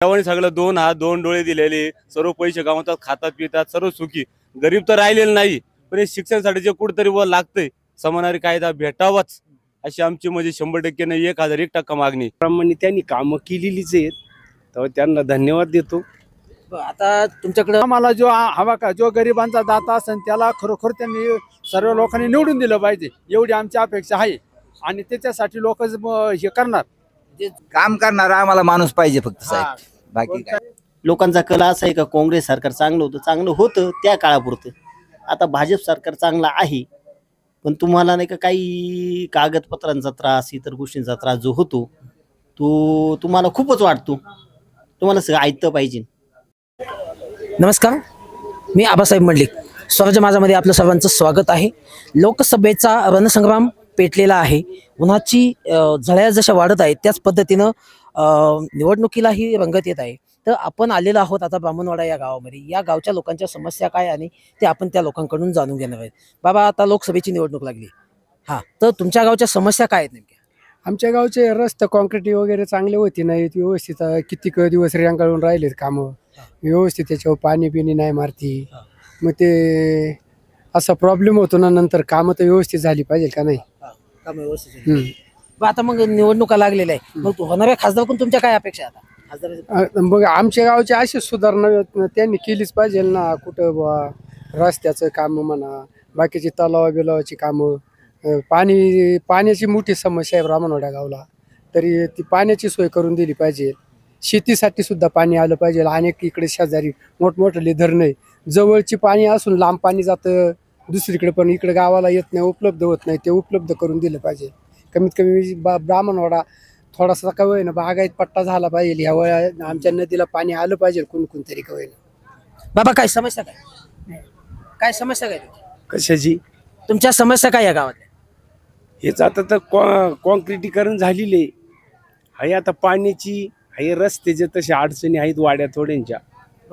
देवाने सगळं दोन हात दोन डोळे दिलेले, सर्व पैसे कमवतात, खातात पितात, सर्व सुखी. गरीब तर राहिलेले नाही, पण हे शिक्षणासाठी जे कुठेतरी व लागतंय समानारी कायदा भेटावाच अशी आमची म्हणजे 100% नाही 1001% मागणी. प्रमाणे त्यांनी कामं केलेलीच आहेत, तर त्यांना धन्यवाद देतो. आता तुमच्याकडे आम्हाला जो हवा का जो गरिबांचा दाता असेल त्याला खरोखर त्यांनी सर्व लोकांनी निवडून दिलं पाहिजे एवढी आमची अपेक्षा आहे. आणि त्याच्यासाठी लोक हे करणार, काम करणारा आम्हाला माणूस पाहिजे फक्त साहेब, बाकी काय. लोकांचा कला असा आहे का काँग्रेस सरकार चांगलं होतं त्या काळापुरतं. आता भाजप सरकार चांगलं आहे, पण तुम्हाला नाही का काही कागदपत्रांचा त्रास इतर गोष्टींचा त्रास जो होतो तो तुम्हाला खूपच वाटतो. तुम्हाला सगळं ऐकतं पाहिजे. नमस्कार, मी आबासाहेब मंडलिक, स्वराज्य माझामध्ये आपलं सर्वांचं स्वागत आहे. लोकसभेचा रणसंग्राम पेटलेला आहे. उन्हाची झळ्या जशा वाढत आहेत त्याच पद्धतीनं निवडणुकीलाही रंगत येत आहे. तर आपण आलेलो आहोत आता ब्राह्मणवाडा या गावामध्ये. या गावच्या लोकांच्या समस्या काय आणि ते आपण त्या लोकांकडून जाणून घेणार आहेत. बाबा, आता लोकसभेची निवडणूक लागली, हां, तर तुमच्या गावच्या समस्या काय आहेत नेमक्या? आमच्या गावचे रस्ते कॉन्क्रीट वगैरे चांगले होते नाहीत व्यवस्थित. कितीक दिवस रेंगाळून राहिलेत कामं व्यवस्थित, त्याच्यावर पाणी पिणी नाही मारती. मग ते असा प्रॉब्लेम होतो ना. नंतर कामं तर व्यवस्थित झाली पाहिजे का नाही. काम व्यवस्थित. आता मग निवडणुका लागलेल्या आहे, मग होणाऱ्या खासदारकडून तुमच्या काय अपेक्षा आहे? आता मग आमच्या गावची अशी सुधारणा त्यांनी केलीच पाहिजे ना. कुठं बा रस्त्याचं काम म्हणा, बाकीची तलाव बिलावाची कामं, पाण्याची मोठी समस्या आहे ब्राह्मणवाड्या गावला, तरी ती पाण्याची सोय करून दिली पाहिजे. शेतीसाठी सुद्धा पाणी आलं पाहिजे. अनेक इकडे शेजारी मोठमोठे धरणं आहे, जवळची पाणी असून लांब पाणी जातं दुसरीकडे, पण इकडे गावाला येत नाही, उपलब्ध होत नाही. ते उपलब्ध करून दिलं पाहिजे. कमीत कमी ब्राह्मणवाडा थोडासा का होईना बागायत पट्टा झाला पाहिजे. ह्या वेळा आमच्या नदीला पाणी आलं पाहिजे कोणतरी का होईना. बाबा, काय समस्या काय समस्या काय कशाची? तुमच्या समस्या काय या गावातल्या? हेच आता तर कॉन्क्रिटीकरण झालेले आहे. आता पाण्याची आहे, रस्त्याचे तसे अडचणी आहेत वाड्या थोड्यांच्या.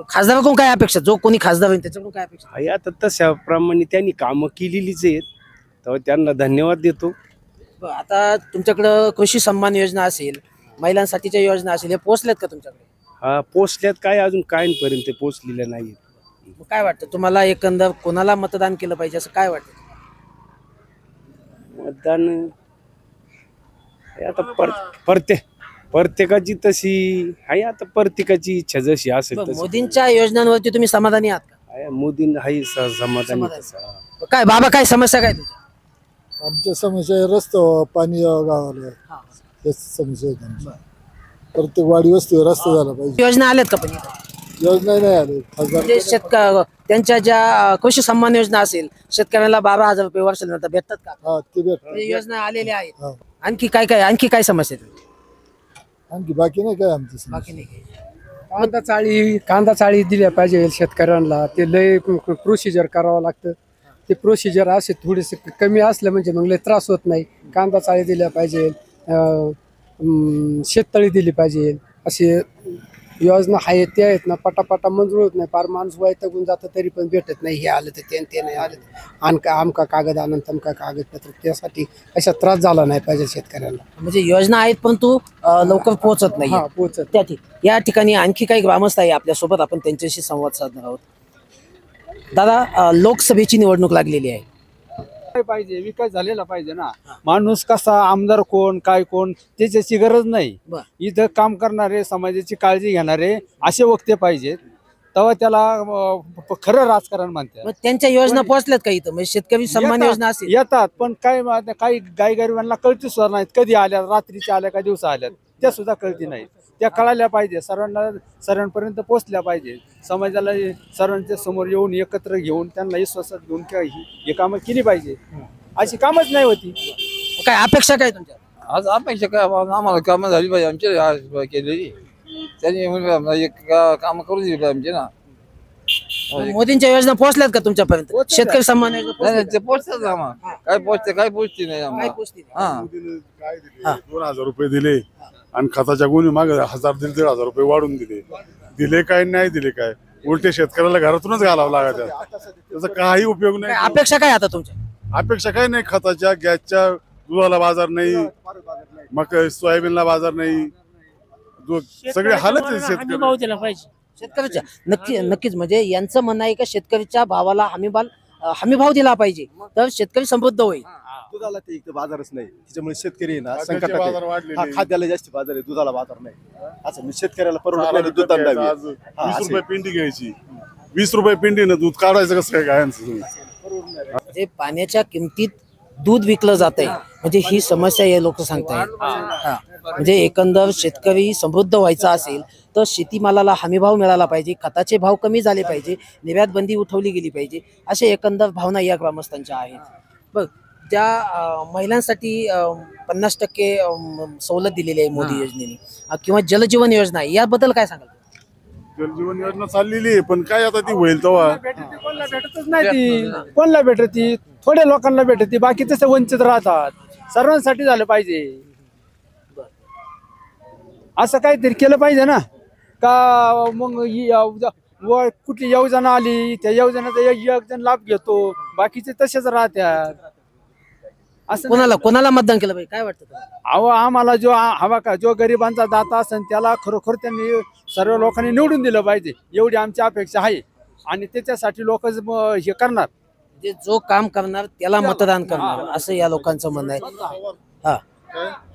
खासदाराकडून काय अपेक्षा? जो कोणी खासदार होईल त्याच्याकडून काय अपेक्षा आहे? आता तशाप्रमाणे त्यांनी कामं केलेलीच आहेत, तर त्यांना धन्यवाद देतो. आता तुमच्याकडं कृषी सन्मान योजना असेल, महिलांसाठीच्या योजना असेल, हे पोहोचल्यात का तुमच्याकडे? हा, पोचल्यात. काय अजून कायपर्यंत पोचलेल्या नाहीत. मग काय वाटतं तुम्हाला, एकंदर कोणाला मतदान केलं पाहिजे असं काय वाटतं? मतदान आता प्रत्येकाची तशी आहे. आता प्रत्येकाची इच्छा जशी असेल तशी. मोदींच्या योजनांवरती तुम्ही समाधानी आहात का? मोदी आहे समाधानी. काय बाबा, काय समस्या काय तुमच्या? आमच्या समस्या आहे रस्ता, पाणी गावाला, हेच समस्या आहे आमची. प्रत्येक वाडी वस्तीवर रस्ता झाला पाहिजे. योजना आल्यात का? पण योजना नाही आली. म्हणजे त्यांच्या ज्या कृषी सन्मान योजना असेल, शेतकऱ्याला 12,000 रुपये वर्षानंतर भेटतात का? हा, ते भेट. योजना आलेल्या आहेत. हा. आणखी काय समस्या आहेत? आणखी बाकी नाही काय आमची समस्या. बाकी नाही. कांदा चाळी दिल्या पाहिजे शेतकऱ्यांना. ते लय प्रोसिजर करावं लागतं. ते प्रोसिजर असे थोडेसे कमी असलं म्हणजे मग लय त्रास होत नाही. कांदा चाळी दिल्या पाहिजे, शेततळी दिली पाहिजे. असे योजना आहेत त्या आहेत ना, पटापटा मंजूर होत नाही. फार माणूस वैतागून जातं तरी पण भेटत नाही. हे आलं तर ते नाही आलं, आमका कागद आनंद तमका कागदपत्र. त्यासाठी अशा त्रास झाला नाही पाहिजे शेतकऱ्यांना. म्हणजे योजना आहेत परंतु लवकर पोहोचत नाही. पोहोचत. या ठिकाणी आणखी काही ग्रामस्थ आहे आपल्यासोबत, आपण त्यांच्याशी संवाद साधणार आहोत. दादा, लोकसभेची निवडणूक लागलेली आहे. पाहिजे विकास झालेला पाहिजे ना. माणूस कसा आमदार कोण काय कोण त्याच्याची गरज नाही. इथं काम करणारे, समाजाची काळजी घेणारे असे वक्ते पाहिजेत, तेव्हा त्याला खरं राजकारण म्हणतात. त्यांच्या योजना पोहोचल्यात का इथं? म्हणजे शेतकरी सन्मान योजना असेल येतात, पण काही गायगरिबांना कळती सुद्धा नाहीत. कधी आल्या, रात्रीच्या आल्या का दिवसा आल्यात, त्या सुद्धा कळती नाहीत. त्या कळाल्या पाहिजे, सर्वांपर्यंत पोहोचल्या पाहिजे. समाजाला सर्वांच्या समोर येऊन एकत्र घेऊन त्यांना विश्वासात घेऊन ही कामं केली पाहिजे. अशी कामच नाही होती. काय अपेक्षा काय तुमच्या? आज अपेक्षा काय, आम्हाला कामं झाली पाहिजे आमच्या केलेली. त्यांनी कामं करून दिली पाहिजे आमचे ना. मोदींच्या योजना पोहोचल्यात का तुमच्यापर्यंत? शेतकरी सन्मान योजना ते पोचतात आम्हाला. काय पोचते नाही आम्हाला. हा, 2,000 रुपये दिले आणि खताच्या गुन्हे मागे 1,000 दिले, 1,500 रुपये वाढून दिले काय नाही दिले काय, उलटे शेतकऱ्याला घरातूनच घालावं लागायचं. त्याचा काही उपयोग नाही. अपेक्षा काय आता तुमच्या? अपेक्षा काय नाही. खताच्या, गॅसच्या, दुधाला बाजार नाही, मग सोयाबीनला बाजार नाही, सगळे हालच आहे हमी शेतकरी. भाव दिला पाहिजे शेतकऱ्याच्या नक्कीच म्हणजे यांचं म्हणणं आहे का शेतकऱ्याच्या भावाला हमी भाव दिला पाहिजे तर शेतकरी समृद्ध होईल. दुधाला ते इथं बाजारच नाही, त्याच्यामुळे शेतकरी आहे ना खाद्याचे संकटात बाजार आहे. वाढलेले. हा, खाद्याला जास्त बाजार आहे, दुधाला बाजार नाही. असं म्हणजे शेतकऱ्याला परवडत चारा नाही दूध विकत घ्यायचं. आज 20 रुपये पिंडी घ्यायची, 20 रुपये पिंडीनं दूध काढायचं कसं काय गायांचं तुम्ही? म्हणजे पाण्याच्या किमतीत दूध विकलं जात आहे म्हणजे ही समस्या हे लोक सांगतायत. म्हणजे एकंदर शेतकरी समृद्ध व्हायचा असेल तर शेतीमालाला हमीभाव मिळाला पाहिजे, खताचे भाव कमी झाले पाहिजे, निर्यात बंदी उठवली गेली पाहिजे, असे एकंदर भावना या ग्रामस्थांच्या आहेत. बघ त्या महिलांसाठी 50% सवलत दिलेली आहे मोदी योजनेने किंवा जलजीवन योजना आहे, याबद्दल काय सांगाल? जलजीवन योजना चाललेली आहे, पण काय आता ती होईल तेव्हा. कोणाला भेटतच नाही ती, कोणाला भेटती थोड्या लोकांना भेटती, बाकी तसे वंचित राहतात. सर्वांसाठी झालं पाहिजे, असं काहीतरी केलं पाहिजे ना. का मग कुठली योजना आली त्या योजनेचा एक जण लाभ घेतो, बाकीचे तसेच राहतात. असं कोणाला मतदान केलं पाहिजे काय वाटतं तुम्हाला? अहो आम्हाला जो हवा का जो गरिबांचा दाता असेल त्याला खरोखर त्यांनी सर्व लोकांनी निवडून दिलं पाहिजे, एवढी आमची अपेक्षा आहे. आणि त्याच्यासाठी लोक हे करणार, म्हणजे जो काम करणार त्याला मतदान करणार असं या लोकांचं म्हणणं आहे.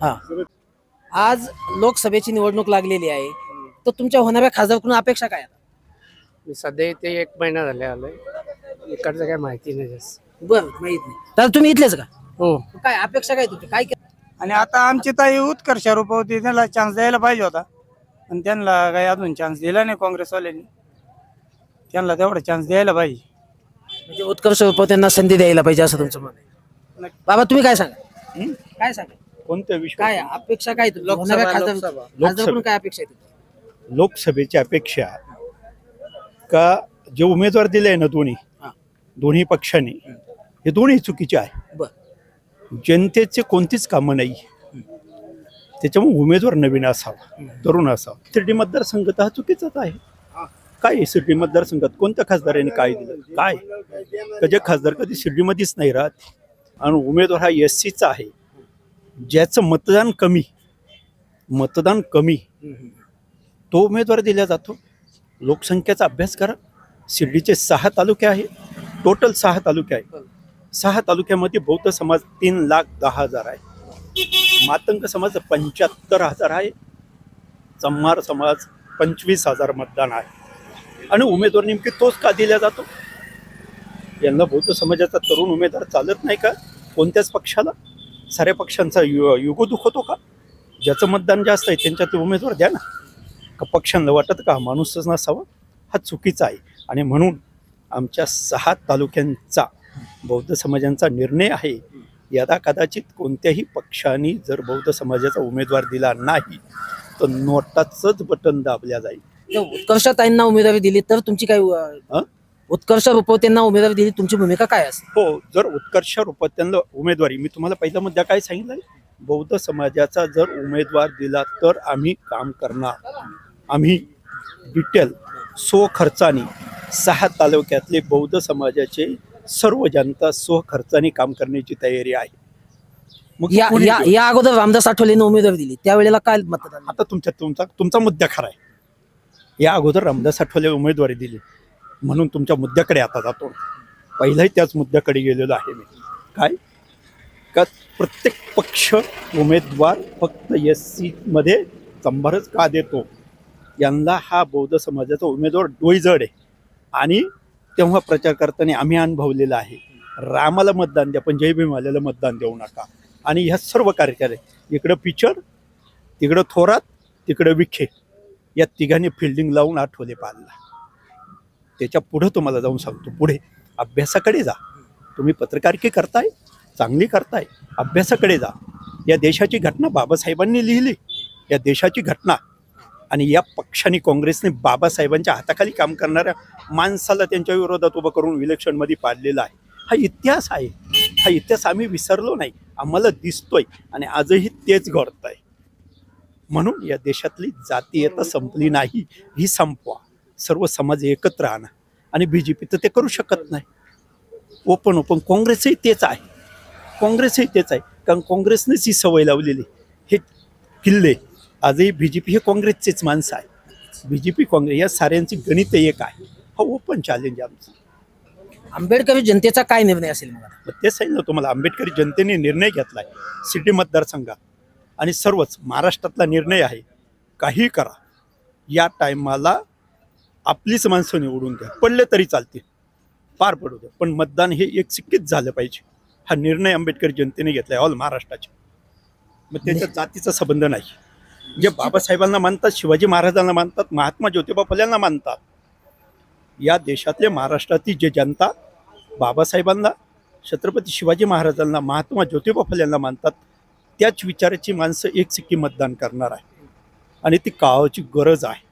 हा आज लोकसभेची निवडणूक लागलेली आहे तर तुमच्या होणाऱ्या खासदारकडून अपेक्षा काय? मी सध्या इथे 1 महिना झाले आलोय, इकडचं काय माहिती नाही जास्त. बरं माहित नाही तर तुम्ही इथलेच का? हो. काय अपेक्षा काय तुमची काय केलं? आणि आता आमची ताई उत्कर्ष रूप होती, त्यांना चान्स द्यायला पाहिजे होता पण त्यांना काही अजून चान्स दिला नाही काँग्रेसवाल्यांनी. त्यांना तेवढा चान्स द्यायला पाहिजे. म्हणजे उत्कर्ष रूप त्यांना संधी द्यायला पाहिजे असं तुमचं म्हणणं आहे. बाबा तुम्ही काय सांगा? काय सांगा कोणत्या विषय? काय अपेक्षा काय तुमची? होणाऱ्या खासदारकडून काय अपेक्षा आहे तुमची? लोकसभेची अपेक्षा का जे उमेदवार दिले आहे ना दोन्ही पक्षांनी, हे दोन्ही चुकीचे आहे. जनतेचे कोणतीच कामं नाही, त्याच्यामुळे उमेदवार नवीन असावा, तरुण असावा. शिर्डी मतदारसंघ हा चुकीचाच आहे. काय शिर्डी मतदारसंघात कोणत्या खासदाराने काय दिलं? काय कधी खासदार कधी शिर्डीमध्येच नाही राहत. आणि उमेदवार हा SC चा आहे, ज्याचं मतदान कमी तो उमेदवार दिला जातो. लोकसंख्येचा अभ्यास करा. शिर्डीचे 6 तालुके आहेत, टोटल 6 तालुके आहेत. 6 तालुक्यामध्ये बौद्ध समाज 3,10,000 आहे, मातंग समाज 75,000 आहे, चम्मार समाज 25,000 मतदान आहे. आणि उमेदवार नेमके तोच का दिला जातो? यांना बौद्ध समाजाचा तरुण उमेदवार चालत नाही का? कोणत्याच पक्षाला? साऱ्या पक्षांचा युगो दुखवतो का? ज्याचं मतदान जास्त आहे त्यांच्यात उमेदवार द्या ना. का पक्षांना वाटत का माणूसच नसावा? हा चुकीचा आहे. आणि म्हणून आमच्या 6 तालुक्यांचा बौद्ध समाजांचा निर्णय आहे. यदा कदाचित कोणत्याही पक्षाने जर बौद्ध समाजाचा उमेदवार दिला नाही तर नोटाचंच बटन दाबल्या जाईल. उत्कर्षताईंना उमेदवारी दिली तर तुमची काय? उत्कर्ष रुपवतेंना उमेदवारी दिली तुमची भूमिका काय असेल? हो, जर उत्कर्ष रुपवतेंना उमेदवारी, मी तुम्हाला पहिला मुद्दा काय सांगितलं, बौद्ध समाजाचा जर उमेदवार दिला तर आम्ही काम करणार. आम्ही डिटेल स्वखर्चाने 6 तालुक्यातले बौद्ध समाजाचे सर्व जनता स्वखर्चाने काम करण्याची तयारी आहे. मग या अगोदर रामदास आठवलेंना उमेदवारी दिली त्यावेळेला काय मतदान? आता तुमचा मुद्दा खरा आहे. या अगोदर रामदास आठवले उमेदवारी दिली म्हणून तुमच्या मुद्द्याकडे आता जातो. पहिलाही त्याच मुद्द्याकडे गेलेलो आहे मी. काय का प्रत्येक पक्ष उमेदवार फक्त SC मध्ये चंभारच का देतो? यांना हा बौद्ध समाजाचा उमेदवार डोईजड आहे. आणि तेव्हा प्रचार करताना आम्ही अनुभवलेलं आहे, रामाला मतदान द्या पण जय भीमाला मतदान देऊ नका. आणि ह्या सर्व कार्यक्रम इकडं पिचड, तिकडं थोरात, तिकडं विखे, या तिघांनी फिल्डिंग लावून आठवले पाळला. त्याच्या पुढं तुम्हाला जाऊन सांगतो, पुढे अभ्यासाकडे जा. तुम्ही पत्रकारिता करताय, चांगली करताय, अभ्यासाकडे जा. या देशाची घटना बाबासाहेबांनी लिहिली, या देशाची घटना. आणि या पक्षाने काँग्रेसने बाबासाहेबांच्या हाताखाली काम करणाऱ्या माणसाला त्यांच्या विरोधात उभं करून इलेक्शनमध्ये पाडलेला आहे. हा इतिहास आहे. हा इतिहास आम्ही विसरलो नाही, आम्हाला दिसतोय आणि आजही तेच घडतंय. म्हणून या देशातली जातीयता संपली नाही, ही संपवा. सर्व समाज एकत्र आणा. आणि BJP तर ते करू शकत नाही. ओपन काँग्रेसही तेच आहे, कारण काँग्रेसनेच ही सवय लावलेली. हे किल्ले आजही बीजेपी हे काँग्रेसचेच माणसं आहे. बीजेपी काँग्रेस या साऱ्यांची गणित एक आहे. हा ओपन चॅलेंज आहे आमचं. आंबेडकरी जनतेचा काय निर्णय असेल मग आता? मग ते सांगितलं तुम्हाला, आंबेडकरी जनतेने निर्णय घेतलाय सिटी मतदारसंघात आणि सर्वच महाराष्ट्रातला निर्णय आहे. काही करा, या टायमाला आपलीच माणसं निवडून द्या, पडले तरी चालते, पार पडू द्या, पण मतदान हे एक सिक्कीच झालं पाहिजे. हा निर्णय आंबेडकरी जनतेने घेतलाय ऑल महाराष्ट्राच्या. मग त्याच्या जातीचा संबंध नाही. जे बाबासाहेबांना मानतात, शिवाजी महाराजांना मानतात, महात्मा ज्योतिबा फुल्यांना मानतात, या देशातले महाराष्ट्रातील जे जनता बाबासाहेबांना, छत्रपती शिवाजी महाराजांना, महात्मा ज्योतिबा फुल्यांना मानतात, त्याच विचाराची माणसं एक सिक्की मतदान करणार आहे आणि ती काळाची गरज आहे.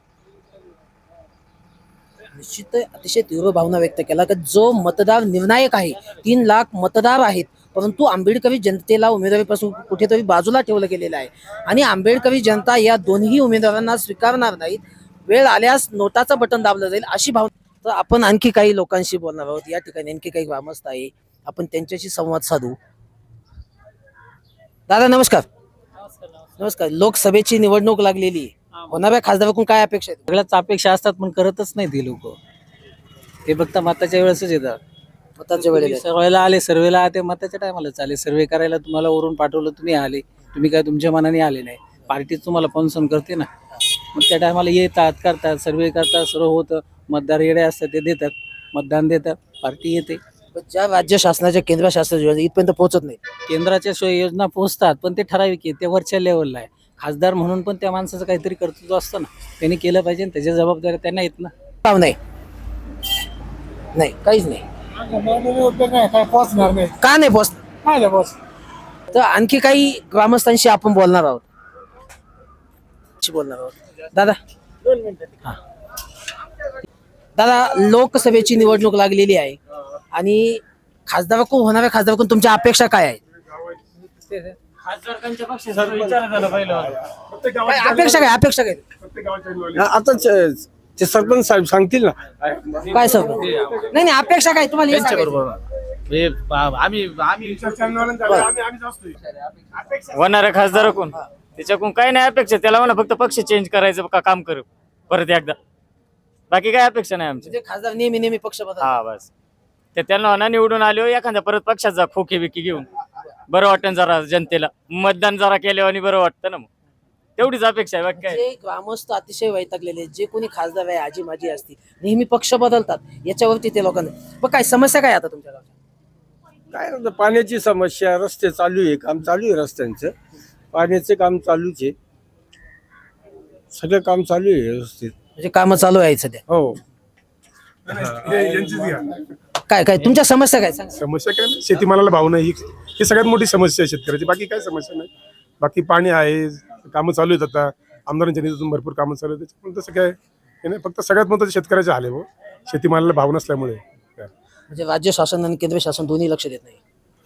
निश्चित अतिशय तीव्र भावना व्यक्त केला की जो मतदार निर्णायक आहे, 3 लाख मतदार आहेत, परंतु आंबेडकरी जनतेला उमेदवारीपासून कुठेतरी बाजूला ठेवलं गेलेलं आहे आणि आंबेडकरी जनता या दोन्ही उमेदवारांना स्वीकारणार नाहीत. वेळ आल्यास नोटाचं बटन दाबलं जाईल अशी भावना. तर आपण आणखी काही लोकांशी बोलणार आहोत. या ठिकाणी आणखी काही ग्रामस्थ आहे, आपण त्यांच्याशी संवाद साधू. दादा नमस्कार. नमस्कार. लोकसभेची निवडणूक लागलेली आहे. होणाऱ्या खासदाराकडून काय अपेक्षा आहेत? सगळ्याच अपेक्षा असतात पण करतच नाही ती लोक. ते फक्त मताच्या वेळेसच येतात. मताच्या वेळेला सर्वेला आले, सर्वेला ते मताच्या टायमालाच आले. सर्वे करायला तुम्हाला वरून पाठवलं, तुम्ही आले, तुम्ही काय तुमच्या मनाने आले नाही. पार्टी तुम्हाला स्पॉन्सर करते ना, मग त्या टायमाला येतात, करतात, सर्वे करतात, सर्व होतं. मतदार येडे असतात, ते देतात, मतदान देतात, पार्टी येते. ज्या राज्य शासनाच्या केंद्र शासनाच्या योजना इथपर्यंत पोहोचत नाही. केंद्राच्या योजना पोहोचतात पण ते ठराविक आहे, ते वरच्या लेवलला आहे. खासदार म्हणून पण त्या माणसाचं काहीतरी कर्तृत्व असतं ना, त्यांनी केलं पाहिजे. त्याच्या जबाबदारी त्यांना येत ना. काम नाही, नाही काहीच नाही. पोहोचणार नाही. का नाही पोहोचणार? तर आणखी काही ग्रामस्थांशी आपण बोलणार आहोत. दादा 2 मिनिटं. हा दादा, लोकसभेची निवडणूक लागलेली आहे आणि खासदाराकडून, होणाऱ्या खासदाराकडून तुमच्या अपेक्षा काय आहेत? अपेक्षा काय? अपेक्षा काय? आता ते सरपंच साहेब सांगतील ना. काय सरपंच? नाही, अपेक्षा काय तुम्हाला? होणाऱ्या खासदाराकडून त्याच्याकडून काय नाही अपेक्षा. त्याला म्हणा फक्त पक्ष चेंज करायचं का, काम कर परत एकदा, बाकी काय अपेक्षा नाही आमची. खासदार नेहमी पक्ष बदल. हा बस, ते त्यांना म्हणा निवडून आले एखाद्या परत पक्षाचा खोके बिकी घेऊन बरं वाटतं जरा जनतेला, मतदान जरा केल्यावर आणि बरं वाटतं ना. मग तेवढीच अपेक्षा आहे, बाकी काय. ग्रामस्थ अतिशय वैतागलेले, जे कोणी खासदार आहे, आजी माझी असती, नेहमी पक्ष बदलतात. याच्यावरती ते लोकांना पण काय समस्या काय आता तुमच्या गावात? काय म्हणतो, पाण्याची समस्या, रस्ते चालू आहे, काम चालू आहे, रस्त्यांचं पाण्याचं काम चालूच आहे, सगळं काम चालू आहे व्यवस्थित. म्हणजे कामं चालू आहे सध्या? हो. काय काय तुमच्या समस्या काय सांग? समस्या काय नाही, शेतीमालाला भाव नाही, ही सगळ्यात मोठी समस्या आहे शेतकऱ्याची. बाकी काय समस्या नाही. बाकी पाणी आहे, कामं चालू आहेत, आता आमदारांच्या निधीतून भरपूर कामं चालू आहेत. त्याच्यामुळे तसं काय हे नाही, फक्त सगळ्यात महत्त्वाचं शेतकऱ्याचे हाल आहे हो, शेतीमालाला भाव नसल्यामुळे. म्हणजे राज्य शासन आणि केंद्र शासन दोन्ही लक्ष देत नाही.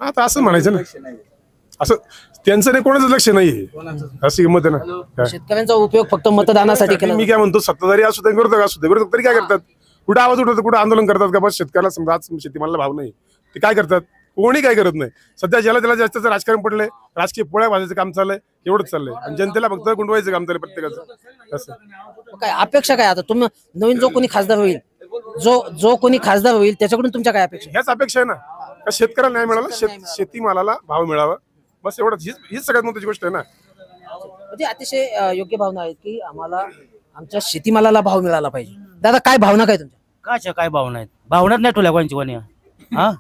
आता असं म्हणायचं ना, असं त्यांचं नाही, कोणाचं लक्ष नाही, अशी गंमत आहे ना. शेतकऱ्यांचा उपयोग फक्त मतदानासाठी केला. मी काय म्हणतो, सत्ताधारी असू दे, विरोधक असू दे, विरोधक तरी काय करतात? कुठं आवाज उठवतात, कुठं आंदोलन करतात का? बस शेतकऱ्याला समजा आज शेतीमालाला भाव नाही, ते काय करतात? कोणी काय करत नाही. सध्या ज्याला त्याला जास्त राजकारण पडलंय, राजकीय पोळ्या भाजायचं काम चाललंय, एवढंच चाललंय, आणि जनतेला फक्त गुंडवायचं काम चाललंय प्रत्येकाचं. असं काय अपेक्षा काय आता तुम्ही नवीन जो कोणी खासदार होईल, जो कोणी खासदार होईल त्याच्याकडून तुमच्या काय अपेक्षा? ह्याच अपेक्षा आहे ना, का शेतकऱ्याला न्याय मिळाला, शेतीमालाला भाव मिळावा, बस एवढंच. हीच सगळ्यात महत्त्वाची गोष्ट आहे ना. म्हणजे अतिशय योग्य भावना आहेत की आम्हाला आमच्या शेतीमालाला भाव मिळाला पाहिजे. दादा काय भावना काय तुमच्या? काय भावना आहेत? भावनाच नाही ठुल्या कोणाची कोणी. हा,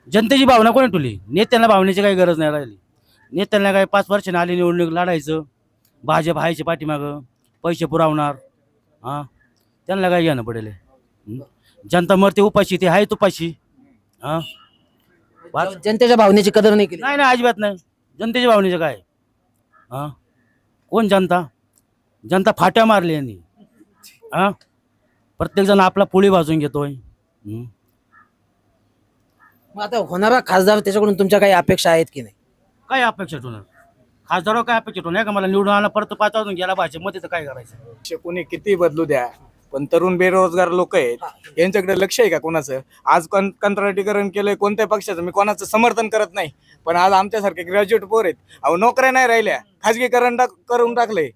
जनतेची भावना कोणी ठुली? नेत्यांना भावनेची काही गरज नाही राहिली. नेत्यांना काय 5 वर्षांनी आली निवडणूक लढायचं, भाजप हायचे पाठीमागं पैसे पुरवणार, हा, त्यांना काय घेणं पडेल? जनता मरते उपाशी, ते आहे तुपाशी. हा, जनतेच्या भावनेची कदर नाही केली? नाही, अजिबात नाही. जनतेच्या भावनेचं काय? हा, कोण जनता? जनता फाट्या मारली यांनी. हा, प्रत्येक जण आपला पोळी भाजून घेतोय. मग आता होणारा खासदार त्याच्याकडून तुमच्या काही अपेक्षा आहेत की नाही? काय अपेक्षा ठेवणार खासदारावर? काय अपेक्षा ठेवणार का? मला निवडून आला परत 5 वाजून गेला भाजपमध्ये, तर काय करायचं? कोणी किती बदलू द्या, पण तरुण बेरोजगार लोक आहेत, यांच्याकडे लक्ष आहे का कोणाचं? आज कंत्राटीकरण केलंय कोणत्या पक्षाचं, मी कोणाचं समर्थन करत नाही, पण आज आमच्यासारखे ग्रॅज्युएट पोर आहेत, अहो नोकऱ्या नाही राहिल्या, खाजगीकरण करून टाकलंय.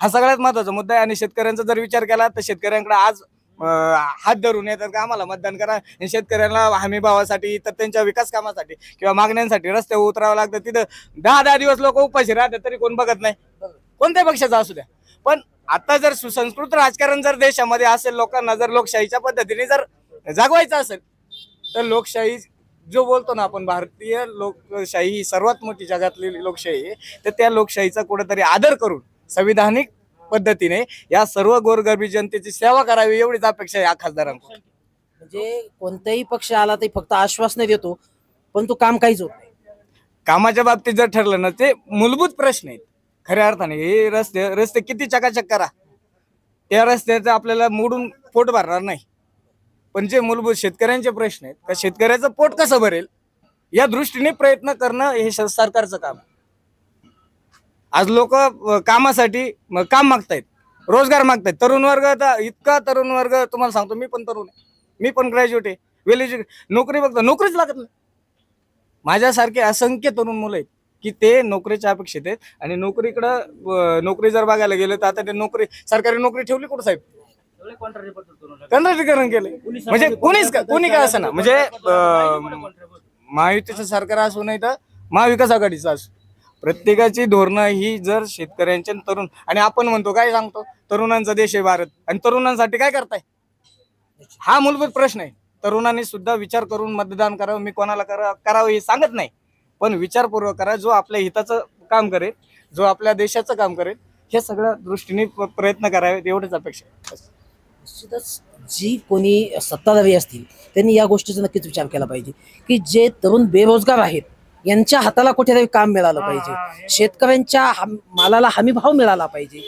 हा सगळ्यात महत्वाचा मुद्दा आहे. आणि शेतकऱ्यांचा जर विचार केला तर शेतकऱ्यांकडे आज हात धरून येतात का आम्हाला मतदान करा, आणि शेतकऱ्यांना हमी भावासाठी तर त्यांच्या विकास कामासाठी किंवा मागण्यांसाठी रस्त्यावर उतरावं लागतं. तिथं 10-10 दिवस लोक उपाशी राहतात तरी कोण बघत नाही, कोणत्याही पक्षाचा असू द्या. पण आता जर सुसंस्कृत राजकारण जर देशामध्ये असेल, लोकांना जर लोकशाहीच्या पद्धतीने जर जागवायचं असेल तर लोकशाही जो बोलतो ना आपण, भारतीय लोकशाही ही सर्वात मोठी जगातली लोकशाही आहे, तर त्या लोकशाहीचा कुठेतरी आदर करून संविधानिक पद्धतीने या सर्व गोरगरिबी जनतेची सेवा करावी एवढीच अपेक्षा आहे या खासदारांकडून. म्हणजे कोणताही पक्ष आला तरी फक्त आश्वासन देतो, पण तो काम काहीच होत नाही. कामाच्या बाबतीत जर ठरलं ना, ते मूलभूत प्रश्न आहेत खऱ्या अर्थाने. हे रस्ते किती चकाचक करा, त्या रस्त्याचं आपल्याला मोडून पोट भरणार नाही. पण जे मूलभूत शेतकऱ्यांचे प्रश्न आहेत, त्या शेतकऱ्याचं पोट कसं भरेल या दृष्टीने प्रयत्न करणं हे सरकारचं काम. आज लोक कामासाठी काम मागतायत, रोजगार मागतायत. तरुण वर्ग, आता इतका तरुण वर्ग तुम्हाला सांगतो, मी पण तरुण आहे, मी पण ग्रॅज्युएट आहे, वेल एज्युकेटेड, नोकरी बघतो, नोकरीच लागत नाही. माझ्यासारखे असंख्य तरुण मुलं आहेत की ते नोकरीच्या अपेक्षित आहेत. आणि नोकरी जर बघायला गेलं तर आता ते नोकरी, सरकारी नोकरी ठेवली कुठं साहेब, कंत्राटीकरण केले. म्हणजे कोणी काय असं ना, म्हणजे महायुतीचं सरकार असू नाही तर महाविकास आघाडीचं असू, प्रत्येकाची धोरणं ही जर शेतकऱ्यांच्या तरुण, आणि आपण म्हणतो काय सांगतो, तरुणांचा देश आहे भारत, आणि तरुणांसाठी काय करताय हा मूलभूत प्रश्न आहे. तरुणांनी सुद्धा विचार करून मतदान करावं. मी कोणाला करावं हे सांगत नाही, पण विचारपूर्वक करा. जो आपल्या हिताचं काम करेल, जो आपल्या देशाचं काम करेल, हे सगळ्या दृष्टीने प्रयत्न करावे एवढीच अपेक्षा आहे. निश्चितच जी कोणी सत्ताधारी असतील त्यांनी या गोष्टीचा नक्कीच विचार केला पाहिजे की जे तरुण बेरोजगार आहेत यांच्या हाताला कुठेतरी काम मिळालं पाहिजे, शेतकऱ्यांच्या मालाला हमी भाव मिळाला पाहिजे,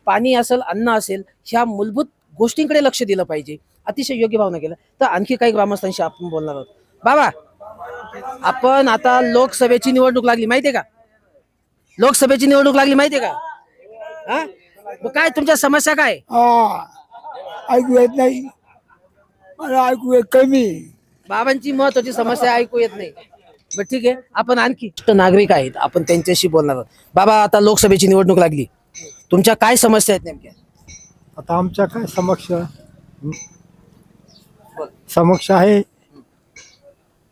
पाणी असेल, अन्न असेल, ह्या मूलभूत गोष्टींकडे लक्ष दिलं पाहिजे. अतिशय योग्य भावना केलं. तर आणखी काही ग्रामस्थांशी आपण बोलणार आहोत. बाबा, आपण आता लोकसभेची निवडणूक लागली माहितीये का, लोकसभेची निवडणूक लागली माहितीये का, हा काय तुमच्या समस्या काय? ऐकू येत नाही, मला ऐकू येत कमी. बाबांची महत्वाची समस्या ऐकू येत नाही. बरं ठीक आहे, आपण आणखी नागरिक आहेत, आपण त्यांच्याशी बोलणार आहोत. बाबा, आता लोकसभेची निवडणूक लागली, तुमच्या काय समस्या आहेत नेमक्या? आता आमच्या काय समक्ष आहे,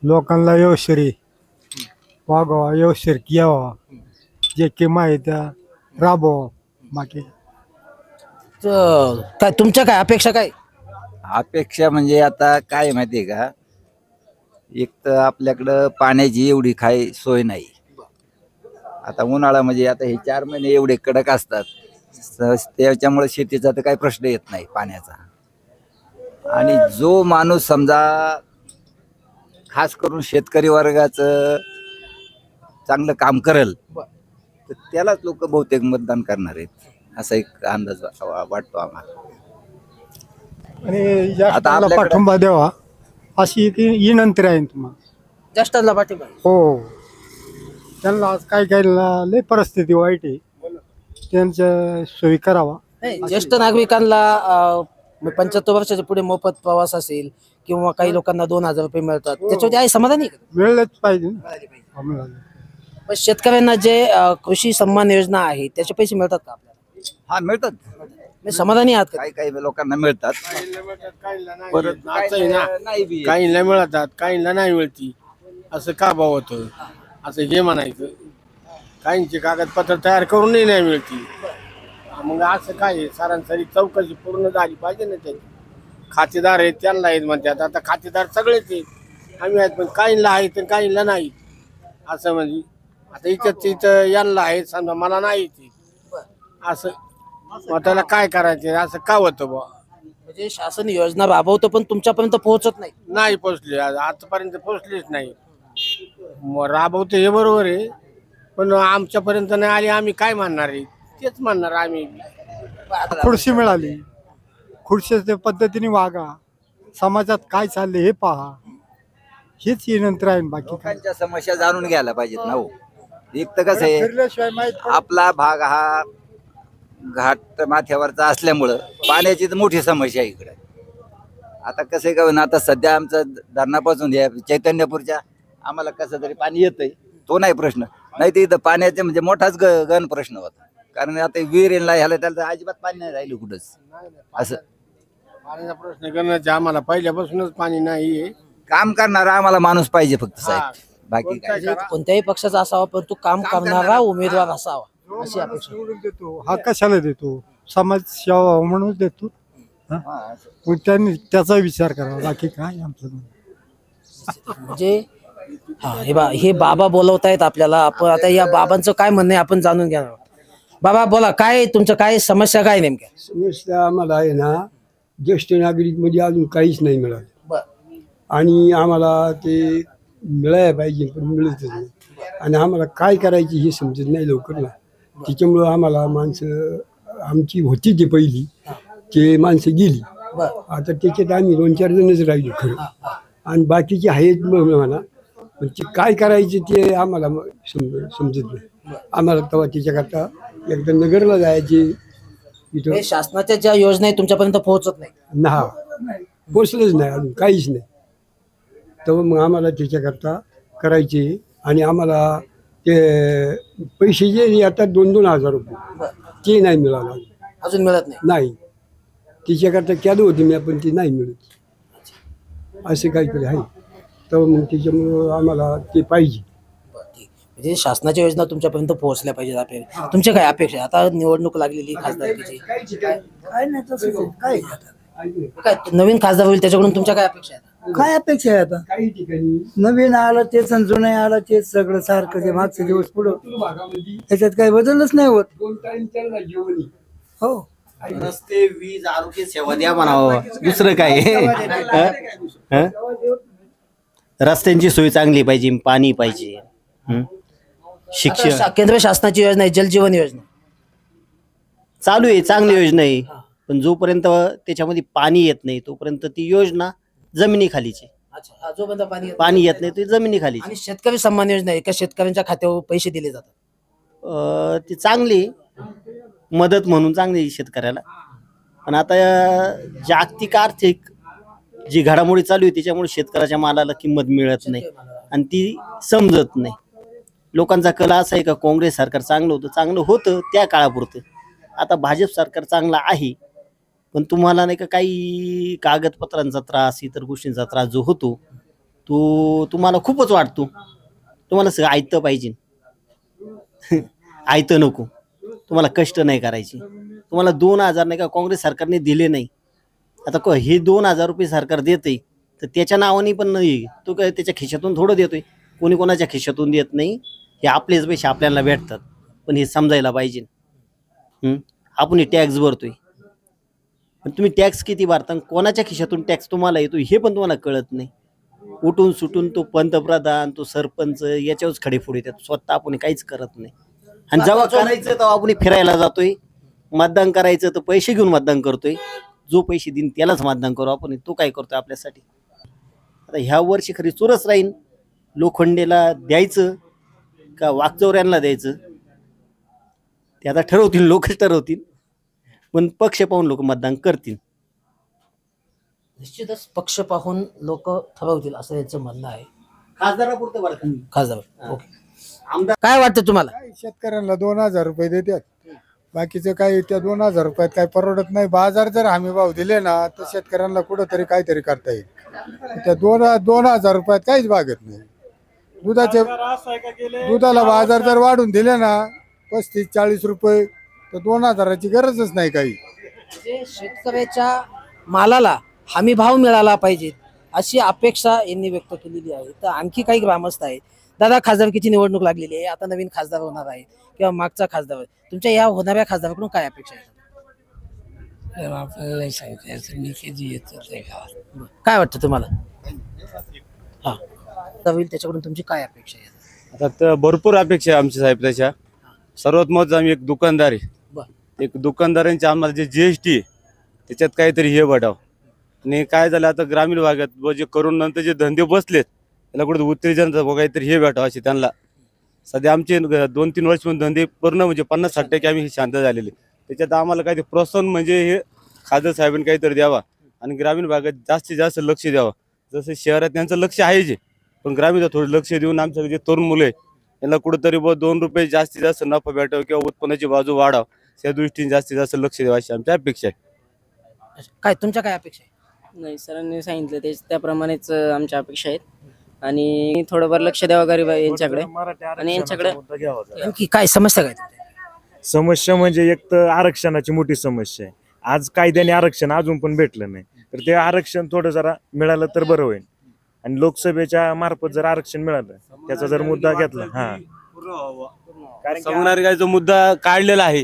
लोकांना व्यवशीर वागावा, व्यवशीर यावा, जे किंवा आहे त्या राबवा. बाकी काय तुमच्या काय अपेक्षा काय? अपेक्षा म्हणजे आता काय माहितीये का, एक तर आपल्याकडं पाण्याची एवढी काही सोय नाही. आता उन्हाळा म्हणजे आता हे 4 महिने एवढे कडक असतात, त्याच्यामुळे शेतीचा तर काही प्रश्न येत नाही पाण्याचा. आणि जो माणूस समजा खास करून शेतकरी वर्गाचं चांगलं काम करेल तर त्यालाच लोक बहुतेक मतदान करणार आहेत, असा एक अंदाज वाटतो आम्हाला. आणि जास्तीला पाठिंबा द्यावा अशी विनंती आहे तुम्हाला. जास्तीला पाठिंबा? हो, त्यांना आज काय लय परिस्थिती वाईट आहे, त्यांच्या सोयी करावा. ज्येष्ठ नागरिकांना 75 वर्षाच्या पुढे मोफत प्रवास असेल किंवा काही लोकांना 2000 रुपये मिळतात, त्याच्यावर आहे समाधानी? मिळलंच पाहिजे. पण शेतकऱ्यांना जे कृषी सन्मान योजना आहे त्याचे पैसे मिळतात का आपल्याला? हा, मिळतात. समाधानी आहात? काही लोकांना मिळतात, परत काहींना मिळतात, काहींना नाही मिळती. असं का भाव होतं, असं हे म्हणायचं. काहींची कागदपत्र तयार करूनही नाही मिळती. मग असं काय, सरासरी चौकशी पूर्ण झाली पाहिजे ना. त्याची खातेदार आहेत त्यांना आहेत म्हणतात, आता खातेदार सगळेच आहेत, आम्ही आहेत, पण काहींना आहेत आणि काहींना नाही. असं म्हणजे आता इथं यांना आहेत समजा, मला नाही ते असं. मग त्याला काय करायचं, असं का होतं बा? म्हणजे शासन योजना राबवतं पण तुमच्यापर्यंत पोहोचत नाही पोहोचले, आतापर्यंत पोहोचलेच नाही. राबवतं हे बरोबर आहे, पण आमच्यापर्यंत नाही आली, आम्ही काय म्हणणार आहे, तेच म्हणणार आम्ही. खुर्ची मिळाली, खुर्शीच्या पद्धतीने वागा, समाजात काय चाललंय हे पहा, हेच विनंती आहे. बाकी लोकांच्या समस्या जाणून घ्यायला पाहिजेत ना हो. एक तर कसं आहे, आपला भाग हा घाट माथ्यावरचा असल्यामुळं पाण्याची तर मोठी समस्या आहे इकडे. आता कसं आहे का ना, आता सध्या आमचं धरणापासून चैतन्यपूरच्या आम्हाला कसं तरी पाणी येतंय, तो नाही प्रश्न. नाही तर इथं पाण्याचे म्हणजे मोठाच गण प्रश्न होता. कारण आता विहिरीला ह्याला त्याला अजिबात पाणी नाही राहिलं कुठंच असं. पाण्याचा प्रश्न करण्याचे आम्हाला पहिल्यापासूनच पाणी नाही. काम करणारा आम्हाला माणूस पाहिजे फक्त साहेब, बाकी काय. म्हणजे कोणत्याही पक्षाचा असावा पण तो काम करणारा उमेदवार असावा अशी अपेक्षा. सोडून देतो हा कशाला देतो? समाज सेवा म्हणून देतो. हा? मग त्यांनी त्याचा विचार करावा, बाकी काय आमचं म्हणणं. म्हणजे हे बाबा बोलवतायत आपल्याला. आपण आता या बाबांचं काय म्हणणं आहे आपण जाणून घ्या. बाबा बोला, काय तुमचं काय समस्या काय नेमक्या? समस्या आम्हाला आहे ना, ज्येष्ठ नागरिक म्हणजे अजून काहीच नाही मिळालं बरं. आणि आम्हाला ते मिळायला पाहिजे पण मिळतच नाही. आणि आम्हाला काय करायची हे समजत नाही लवकर ना. त्याच्यामुळं आम्हाला माणसं आमची होती ती पहिली ते माणसं गेली. आता त्याच्यात आम्ही 2-4 जणच राहिलो खरं. आणि बाकीचे आहेत म्हणा, पण ते काय करायचे ते आम्हाला समजत नाही. आम्हाला तेव्हा त्याच्याकरता एकदा नगरला जायचे. इथं शासनाच्या ज्या योजना आहेत तुमच्यापर्यंत पोहोचत नाही ना, पोचलंच नाही अजून काहीच नाही. तेव्हा मग आम्हाला त्याच्याकरता करायचे. आणि आम्हाला ते पैसे जे येतात 2-2 हजार रुपये ते नाही मिळालं अजून मिळत नाही. त्याच्याकरता केलं होतं मी, पण ते नाही मिळत असे काहीतरी आहे. तर मग त्याच्यामुळं आम्हाला ते पाहिजे. म्हणजे शासनाच्या योजना तुमच्यापर्यंत पोहोचल्या पाहिजेत. आपल्याला तुमच्या काय अपेक्षा आहे? आता निवडणूक लागलेली खासदारकीची, काय नाही तसं काय काय नवीन खासदार होईल त्याच्याकडून तुमच्या काय अपेक्षा आहेत? काय अपेक्षा आहे आता? काही ठिकाणी नवीन आलं तेच आणि जुनं आलं तेच सगळं सारखं ते मागचे दिवस पुढं त्याच्यात काही बदलच नाही होत. हो, रस्ते, वीज, आरोग्य सेवा द्या म्हणावं, दुसरं काय. हं? रस्त्यांची सोय चांगली पाहिजे, पाणी पाहिजे, शिक्षण. केंद्र शासनाची योजना आहे जलजीवन योजना चालू आहे, चांगली योजना आहे. पण जोपर्यंत त्याच्यामध्ये पाणी येत नाही तोपर्यंत ती योजना जमिनीखालीची. जोपर्यंत पाणी येत नाही ती जमिनीखालीची. आणि शेतकरी सन्मान योजना आहे का? शेतकऱ्यांच्या खात्यावर पैसे दिले जातात. ती चांगली मदत म्हणून चांगली शेतकऱ्याला. पण आता जागतिक आर्थिक जी घडामोडी चालू आहे त्याच्यामुळे शेतकऱ्याच्या मालाला किंमत मिळत नाही आणि ती समजत नाही. लोकांचा कला असा आहे का काँग्रेस सरकार चांगलं होतं त्या काळापुरतं. आता भाजप सरकार चांगला आहे पण तुम्हाला नाही का काही कागदपत्रांचा त्रास, इतर गोष्टींचा त्रास जो होतो तो तुम्हाला खूपच वाटतो. तुम्हाला सगळं ऐकतं पाहिजे, ऐकतं नको. तुम्हाला कष्ट नाही करायचे. तुम्हाला 2,000 नाही का काँग्रेस सरकारने दिले नाही. आता हे 2,000 रुपये सरकार देते तर त्याच्या नावाने पण नाही, तो काय त्याच्या खिशातून थोडं देतोय. कोणी कोणाच्या खिशातून देत नाही. हे आपलेच पैसे आपल्याला भेटतात. पण हे समजायला पाहिजे. आपण हे टॅक्स भरतोय पण तुम्ही टॅक्स किती भरता, कोणाच्या खिशातून टॅक्स तुम्हाला येतो हे पण तुम्हाला कळत नाही. उठून सुटून तो पंतप्रधान, तो सरपंच याच्यावरच खडेफोड येतात. स्वतः आपण काहीच करत नाही. आणि जेव्हा करायचं तेव्हा आपण फिरायला जातोय. मतदान करायचं तर पैसे घेऊन मतदान करतोय. जो पैसे देईन त्यालाच मतदान करू आपण. तो काय करतोय आपल्यासाठी? आता ह्या वर्षी खरी चोरच राहीन. लोखंडेला द्यायचं का वाकचौऱ्यांना द्यायचं ते आता ठरवतील, लोकच ठरवतील. पण पक्ष पाहून लोक मतदान करतील. निश्चितच पक्ष पाहून लोक ठरवतील असं यांचं म्हणणं आहे. खासदारापुरतं बरं का? खासदार ओके. काय वाटतं तुम्हाला? शेतकऱ्यांना 2,000 रुपये देतात, बाकीचं काही त्या 2,000 रुपयात काही परवडत नाही. बाजार जर हमी भाव दिले ना तर शेतकऱ्यांना कुठंतरी काहीतरी करता येईल. त्या 2,000 रुपयात काहीच भागत नाही. दुधाला बाजार जर वाढून दिले ना 35-40 रुपये तर 2,000ची गरजच नाही काही. म्हणजे शेतकऱ्याच्या मालाला हमी भाव मिळाला पाहिजे अशी अपेक्षा यांनी व्यक्त केलेली आहे. तर आणखी काही ग्रामस्थ आहेत. दादा, खासदारकीची निवडणूक लागलेली आहे, आता नवीन खासदार होणार आहे किंवा मागचा खासदार, तुमच्या या होणाऱ्या खासदाराकडून काय अपेक्षा आहे? आपल्याला सांगितलं मी कधी येतो गावात. काय वाटतं तुम्हाला? हा होईल त्याच्याकडून तुमची काय अपेक्षा आहे? आता भरपूर अपेक्षा आहे आमच्या साहेब. त्याच्या सर्वात महत्त्वाचं आम्ही एक दुकानदार आहे. एक दुकानदारांचे आम्हाला जे GST आहे त्याच्यात काहीतरी हे वाढावं. आणि काय झालं आता ग्रामीण भागात जे करून नंतर जे धंदे बसलेत त्याला कुठे उत्तेजन काहीतरी हे भेटावं असे त्यांना. सध्या आमचे 2-3 वर्ष धंदे पूर्ण म्हणजे 50-60% आम्ही शांत झालेले. त्याच्यात आम्हाला काहीतरी प्रोत्साहन म्हणजे हे खासदार साहेबांनी काहीतरी द्यावा आणि ग्रामीण भागात जास्तीत जास्त लक्ष द्यावं. जसं शहरात त्यांचं लक्ष आहे जे, पण ग्रामीण थोडं लक्ष देऊन आमचं जे तरुण मुलं आहे यांना कुठेतरी 2 रुपये जास्तीत जास्त नफा भेटावं किंवा उत्पन्नाची बाजू वाढावं या दृष्टीने जास्तीत जास्त लक्ष द्यावं अशी आमची अपेक्षा आहे. काय तुमच्या काय अपेक्षा आहे? नाही, सरांनी सांगितलं त्याप्रमाणेच आमच्या अपेक्षा आहेत आणि थोडंफार लक्ष द्यावं गरीब यांच्याकडे आणि यांच्याकडे. आणखी काय समस्या काय तुमच्या? समस्या म्हणजे एक तर आरक्षणाची मोठी समस्या आहे. आज कायद्याने आरक्षण अजून पण भेटलं नाही, तर ते आरक्षण थोडं जरा मिळालं तर बरं होईल. आणि लोकसभेच्या मार्फत जर आरक्षण मिळालं त्याचा जर मुद्दा घेतला समनारिकाचा मुद्दा काढलेला आहे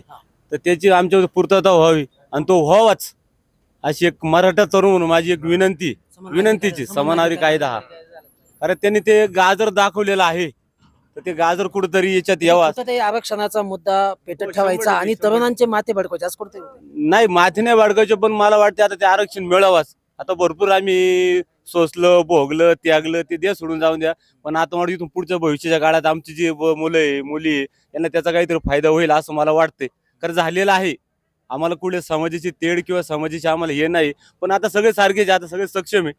तर त्याची आमच्या पूर्तता व्हावी आणि तो व्हावाच अशी एक मराठा तरुण म्हणून माझी एक विनंतीची समानारी कायदा हा. कारण त्यांनी ते गाजर दाखवलेलं आहे तर ते गाजर कुठेतरी याच्यात यावा. ते आरक्षणाचा मुद्दा पेटत ठेवायचा आणि तरुणांचे माथे भडकायचे असं कुठे नाही, माथे नाही वाढकायचे, पण मला वाटते आता ते आरक्षण मिळावाच. आता भरपूर आम्ही सोसलं, भोगलं, त्यागलं, ते द्या सोडून जाऊन द्या. पण आता मला इथून पुढच्या भविष्याच्या काळात आमची जी मुलं आहे, मुली आहे, यांना त्याचा काहीतरी फायदा होईल असं मला वाटते. कारण झालेलं आहे. आम्हाला कुठे समाजाची तेढ किंवा समाजाची आम्हाला हे नाही, पण आता सगळे सारखेच, आता सगळे सक्षम आहे.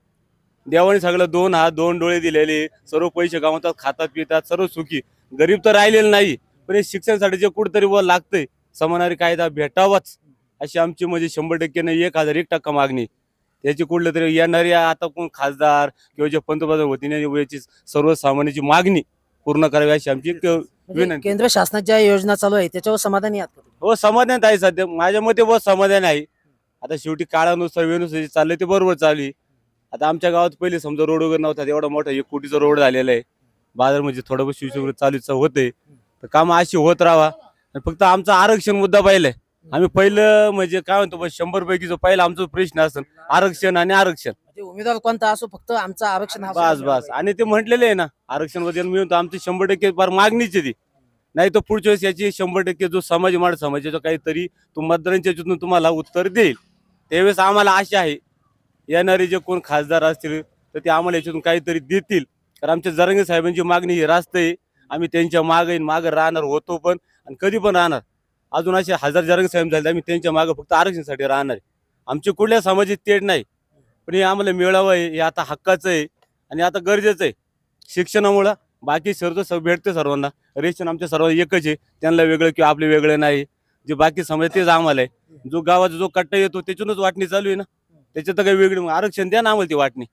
देवाने सगळं 2 हात 2 डोळे दिलेले, सर्व पैसे कमवतात, खातात पितात, सर्व सुखी. गरीब तर राहिलेलं नाही, पण हे शिक्षणासाठी जे कुठेतरी लागतंय समानारी कायदा भेटावाच अशी आमची म्हणजे 100% नाही 1001% मागणी. त्याची कुठलं तरी येणारी आता कोण खासदार किंवा जे पंतप्रधान होती याची सर्वसामान्याची मागणी पूर्ण करावी अशी आमची विनंती. केंद्र शासनाच्या योजना चालू आहे त्याच्यावर समाधानी आहात का? हो, समाधान आहे सध्या माझ्या मते बहुत समाधान आहे. आता शेवटी काळानुसार वेळेनुसार चाललंय ते बरोबर चालू आहे. आता आमच्या गावात पहिले समजा रोड वगैरे नव्हता, एवढा मोठा 1 कोटीचा रोड झालेला आहे. बाजार म्हणजे थोडं बहुत शिवशिव चालूच होते, तर काम अशी होत राहा. फक्त आमचा आरक्षण मुद्दा पाहिलाय आम्ही पहिलं म्हणजे काय म्हणतो 100 पैकी पहिला आमचा प्रश्न असेल आरक्षण आणि आरक्षण. उमेदवार कोणता असो फक्त आमचं आरक्षण बस आणि ते म्हटलेले आहे ना आरक्षण बद्दल मी म्हणतो आमची 100% फार मागणीच आहे ती. नाही तर पुढच्या वेळेस याची 100% जो समाज माड समाजाचा काहीतरी मतदारांच्या याच्यातून तुम्हाला उत्तर देईल. त्यावेळेस आम्हाला आशा आहे येणारे जे कोण खासदार असतील तर ते आम्हाला याच्यातून काहीतरी देतील. कारण आमच्या जरांगे साहेबांची मागणी ही रास्त आहे. आम्ही त्यांच्या मागे राहणार होतो पण आणि कधी पण राहणार. अजून असे 1000 जरांगे साहेब झाले आम्ही त्यांच्या मागे फक्त आरक्षणासाठी राहणार आहे. आमची कुठल्या समाजात तेढ नाही, पण हे आम्हाला मिळावं आहे, हे आता हक्काचं आहे आणि आता गरजेचं आहे. शिक्षणामुळं बाकी सर्व भेटते सर्वांना, रेशन आमच्या सर्वांना एकच आहे, त्यांना वेगळं किंवा आपले वेगळं नाही. जे बाकी समाज तेच आम्हाला आहे. जो गावाचा जो कट्टा येतो त्याच्यातूनच वाटणी चालू आहे ना, त्याच्यात तर काही वेगळी आरक्षण द्या ना आम्हाला ती वाटणी.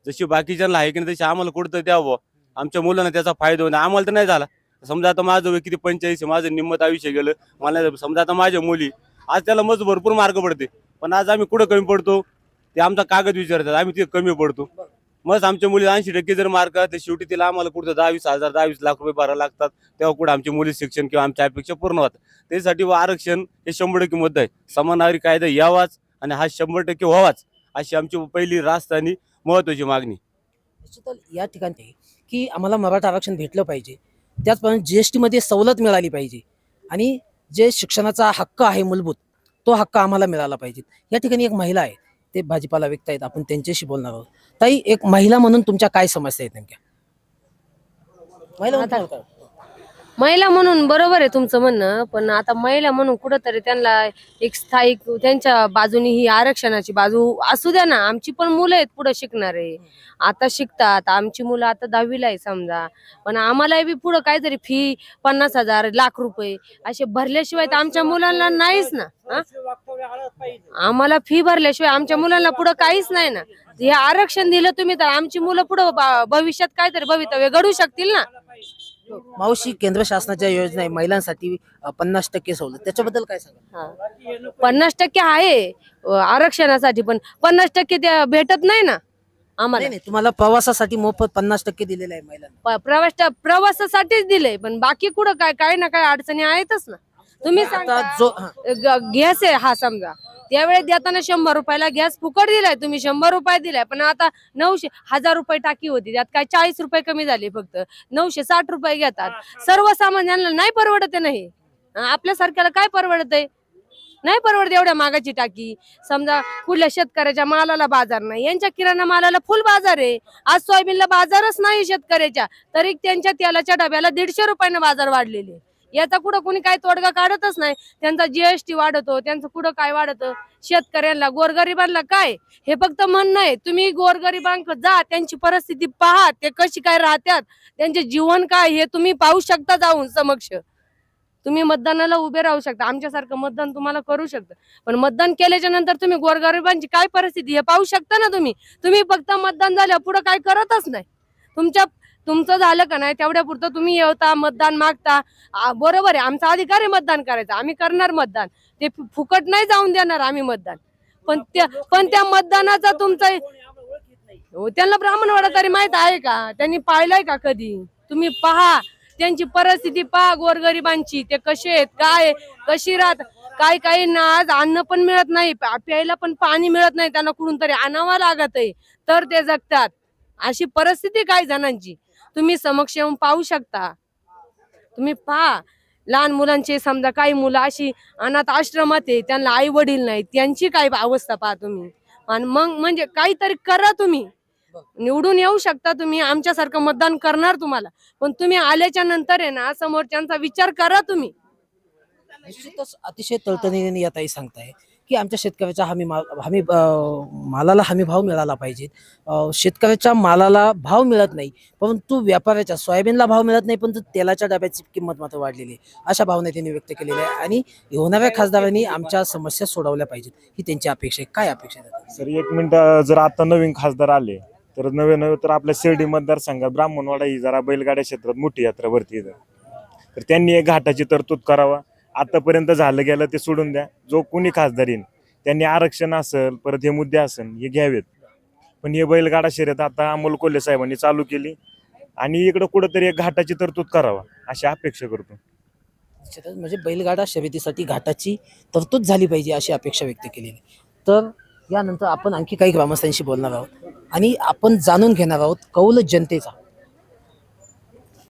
जशी बाकीच्यांना आहे की नाही तशी आम्हाला कुठं द्यावं, आमच्या मुलांना त्याचा फायदा होईल. आम्हाला तर नाही झाला. समजा आता माझं वय किती 85, माझं निम्मत आयुष्य गेलं. मला समजा आता माझ्या मुली आज त्याला मज भरपूर मार्क पडते, पण आज आम्ही कुठं कमी पडतो ते आमचा कागद विचारतात, आम्ही तिथे कमी पडतो. मग आमच्या मुली 80% जर मार्क ते शेवटी तिला आम्हाला कुठं 10-20 लाख रुपये भरावं लागतात, तेव्हा कुठं आमची मुली शिक्षण किंवा आमच्या अपेक्षा पूर्ण होतात. त्यासाठी आरक्षण हे 100% मुद्दा आहे. समान नागरिक कायदा यावाच आणि हा 100% व्हावाच अशी आमची पहिली रास्त आणि महत्वाची मागणी. या ठिकाणी की आम्हाला मराठा आरक्षण भेटलं पाहिजे, त्याचप्रमाणे GST मध्ये सवलत मिळाली पाहिजे आणि जे शिक्षणाचा हक्क आहे मूलभूत तो हक्क आम्हाला मिळाला पाहिजे. या ठिकाणी एक महिला आहे, ते भाजीपाला विकतायत, आपण त्यांच्याशी बोलणार आहोत. ताई, एक महिला म्हणून तुमच्या काय समस्या आहेत नेमक्या? महिला म्हणून बरोबर आहे तुमचं म्हणणं, पण आता महिला म्हणून कुठंतरी त्यांना एक स्थायिक त्यांच्या बाजूनी ही आरक्षणाची बाजू असू द्या ना. आमची पण मुलं आहेत पुढे शिकणारे, आता शिकतात. आमची मुलं आता 10वीला आहे समजा, पण आम्हाला बी पुढे काहीतरी फी 50,000 लाख रुपये असे भरल्याशिवाय तर आमच्या मुलांना नाहीच ना. आम्हाला फी भरल्याशिवाय आमच्या मुलांना पुढे काहीच नाही ना. हे आरक्षण दिलं तुम्ही तर आमची मुलं पुढे भविष्यात काहीतरी भवितव्य घडू शकतील ना. मावशी, केंद्र शासनाच्या योजना आहे महिलांसाठी 50% सवलत, त्याच्याबद्दल काय सांगा? 50% आहे आरक्षणासाठी, पण 50% भेटत नाही ना आम्हाला. नाही, तुम्हाला प्रवासासाठी मोफत 50% दिलेलं आहे महिलांना. प्रवासासाठीच दिले, पण बाकी कुठं काय ना काय अडचणी आहेतच ना. तुम्ही सांगा गॅस आहे हा समजा, त्यावेळेस देताना 100 रुपयाला गॅस फुकट दिलाय, तुम्ही 100 रुपये दिलाय, पण आता 900-1000 रुपये टाकी होती, त्यात काय 40 रुपये कमी झाले, फक्त 960 रुपये घेतात. सर्वसामान्यांना नाही परवडत नाही, आपल्यासारख्याला काय परवडत आहे? नाही परवडत एवढ्या मागाची टाकी. समजा कुठल्या शेतकऱ्याच्या मालाला बाजार नाही, यांच्या किराणा मालाला फुल बाजार आहे. आज सोयाबीनला बाजारच नाही शेतकऱ्याच्या, तरी त्यांच्या तेलाच्या डब्याला 150 रुपयानं बाजार वाढलेले. याचा कुठं कोणी काय तोडगा काढतच नाही. त्यांचा जीएसटी वाढतो, त्यांचं कुठं काय वाढतं, शेतकऱ्यांना गोरगरिबांना काय, हे फक्त म्हणणं आहे. तुम्ही गोरगरिबांकडे जा, त्यांची परिस्थिती पहा, ते कशी काय राहतात, त्यांचे जीवन काय हे तुम्ही पाहू शकता जाऊन समक्ष. तुम्ही मतदानाला उभे राहू शकता, आमच्यासारखं मतदान तुम्हाला करू शकता, पण मतदान केल्याच्या नंतर तुम्ही गोरगरिबांची काय परिस्थिती हे पाहू शकता ना. तुम्ही फक्त मतदान झालं पुढे काय करतच नाही. तुमचं झालं का नाही तेवढ्या पुरतं तुम्ही येता, मतदान मागता. बरोबर आहे, आमचा अधिकार आहे मतदान करायचा, आम्ही करणार मतदान, ते फुकट नाही जाऊन देणार आम्ही मतदान. पण त्या मतदानाचा तुमचा त्यांना ब्राह्मणवाडा तरी माहित आहे का, त्यांनी पाहिलंय का कधी? तुम्ही पहा त्यांची परिस्थिती, पहा गोरगरिबांची, ते कसे आहेत, काय कशी राहत. काही ना आज अन्न पण मिळत नाही, प्यायला पण पाणी मिळत नाही, त्यांना कुठून तरी आणावं लागत आहे तर ते जगतात. अशी परिस्थिती काही जणांची तुम्ही समक्ष येऊन पाहू शकता. तुम्ही पहा लहान मुलांचे, समजा काही मुलं अशी अनाथ आश्रमात आहे, त्यांना आई वडील नाही, त्यांची काय अवस्था पहा तुम्ही. आणि मग म्हणजे काहीतरी करा. तुम्ही निवडून येऊ शकता, तुम्ही आमच्यासारखं मतदान करणार तुम्हाला, पण तुम्ही आल्याच्या नंतर आहे ना समोरच्यांचा विचार करा तुम्ही. निश्चितच अतिशय तळतळीने या ताई सांगताय की आमच्या शेतकऱ्याच्या मालाला हमी भाव मिळाला पाहिजे. शेतकऱ्याच्या मालाला भाव मिळत नाही, परंतु व्यापाऱ्याच्या सोयाबीनला भाव मिळत नाही, परंतु तेलाच्या डब्याची किंमत मात्र वाढलेली आहे. अशा भावना त्यांनी व्यक्त केलेल्या आहे आणि होणाऱ्या खासदारांनी आमच्या समस्या सोडवल्या पाहिजेत ही त्यांची अपेक्षा आहे. काय अपेक्षा आहे सर? एक मिनिट, जर आता नवीन खासदार आले तर नवे तर आपल्या शिर्डी मतदारसंघात ब्राह्मणवाडा ही जरा बैलगाड्या क्षेत्रात मोठी यात्रा भरती, तर त्यांनी एक घाटाची तरतूद करावा. आतापर्यंत झालं गेलं ते सोडून द्या. जो कोणी खासदार येईल त्यांनी आरक्षण असेल, परत हे मुद्दे असेल, हे घ्यावेत. पण हे बैलगाडा शर्यत आता अमोल कोल्हे साहेबांनी चालू केली आणि इकडं कुठंतरी एक घाटाची तरतूद करावा अशी अपेक्षा करतो. म्हणजे बैलगाडा शर्यतीसाठी घाटाची तरतूद झाली पाहिजे अशी अपेक्षा व्यक्त केलेली. तर यानंतर आपण आणखी काही ग्रामस्थांशी बोलणार आहोत आणि आपण जाणून घेणार आहोत कौल जनतेचा